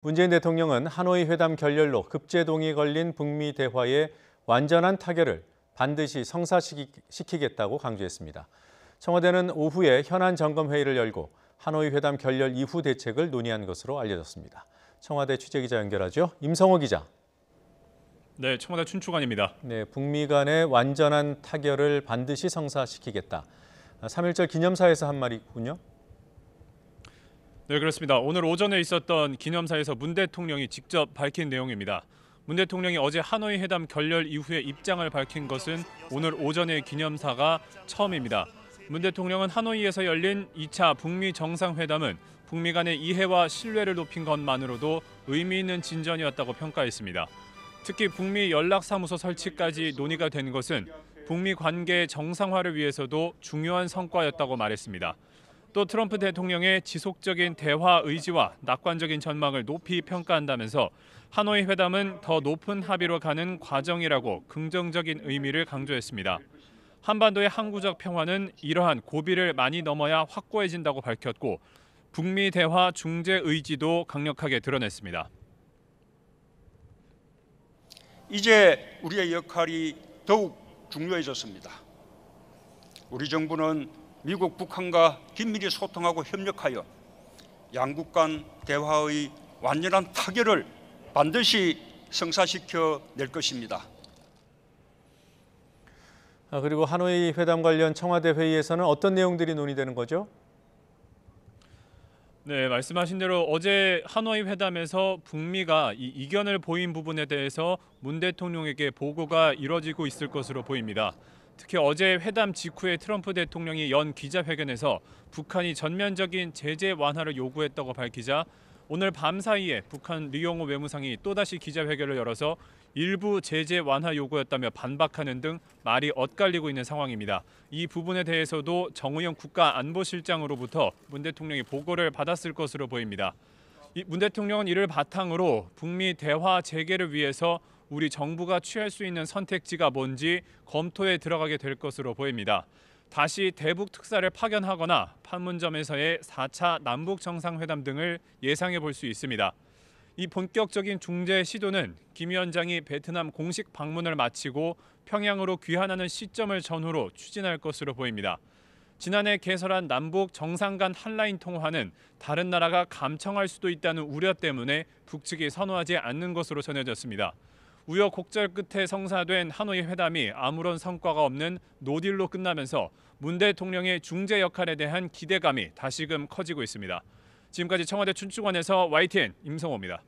문재인 대통령은 하노이 회담 결렬로 급제동이 걸린 북미 대화의 완전한 타결을 반드시 성사시키겠다고 강조했습니다. 청와대는 오후에 현안 점검 회의를 열고 하노이 회담 결렬 이후 대책을 논의한 것으로 알려졌습니다. 청와대 취재기자 연결하죠. 임성호 기자. 네, 청와대 춘추관입니다. 네, 북미 간의 완전한 타결을 반드시 성사시키겠다. 3.1절 기념사에서 한 말이군요. 네, 그렇습니다. 오늘 오전에 있었던 기념사에서 문 대통령이 직접 밝힌 내용입니다. 문 대통령이 어제 하노이 회담 결렬 이후에 입장을 밝힌 것은 오늘 오전의 기념사가 처음입니다. 문 대통령은 하노이에서 열린 2차 북미 정상회담은 북미 간의 이해와 신뢰를 높인 것만으로도 의미 있는 진전이었다고 평가했습니다. 특히 북미 연락사무소 설치까지 논의가 된 것은 북미 관계의 정상화를 위해서도 중요한 성과였다고 말했습니다. 또 트럼프 대통령의 지속적인 대화 의지와 낙관적인 전망을 높이 평가한다면서 하노이 회담은 더 높은 합의로 가는 과정이라고 긍정적인 의미를 강조했습니다. 한반도의 항구적 평화는 이러한 고비를 많이 넘어야 확고해진다고 밝혔고 북미 대화 중재 의지도 강력하게 드러냈습니다. 이제 우리의 역할이 더욱 중요해졌습니다. 우리 정부는 미국, 북한과 긴밀히 소통하고 협력하여 양국 간 대화의 완전한 타결을 반드시 성사시켜 낼 것입니다. 그리고 하노이 회담 관련 청와대 회의에서는 어떤 내용들이 논의되는 거죠? 네, 말씀하신 대로 어제 하노이 회담에서 북미가 이견을 보인 부분에 대해서 문 대통령에게 보고가 이뤄지고 있을 것으로 보입니다. 특히 어제 회담 직후에 트럼프 대통령이 연 기자회견에서 북한이 전면적인 제재 완화를 요구했다고 밝히자 오늘 밤 사이에 북한 류영호 외무상이 또다시 기자회견을 열어서 일부 제재 완화 요구였다며 반박하는 등 말이 엇갈리고 있는 상황입니다. 이 부분에 대해서도 정의용 국가안보실장으로부터 문 대통령이 보고를 받았을 것으로 보입니다. 문 대통령은 이를 바탕으로 북미 대화 재개를 위해서 우리 정부가 취할 수 있는 선택지가 뭔지 검토에 들어가게 될 것으로 보입니다. 다시 대북 특사를 파견하거나 판문점에서의 4차 남북 정상회담 등을 예상해 볼 수 있습니다. 이 본격적인 중재 시도는 김 위원장이 베트남 공식 방문을 마치고 평양으로 귀환하는 시점을 전후로 추진할 것으로 보입니다. 지난해 개설한 남북 정상 간 한라인 통화는 다른 나라가 감청할 수도 있다는 우려 때문에 북측이 선호하지 않는 것으로 전해졌습니다. 우여곡절 끝에 성사된 하노이 회담이 아무런 성과가 없는 노딜로 끝나면서 문 대통령의 중재 역할에 대한 기대감이 다시금 커지고 있습니다. 지금까지 청와대 춘추관에서 YTN 임성호입니다.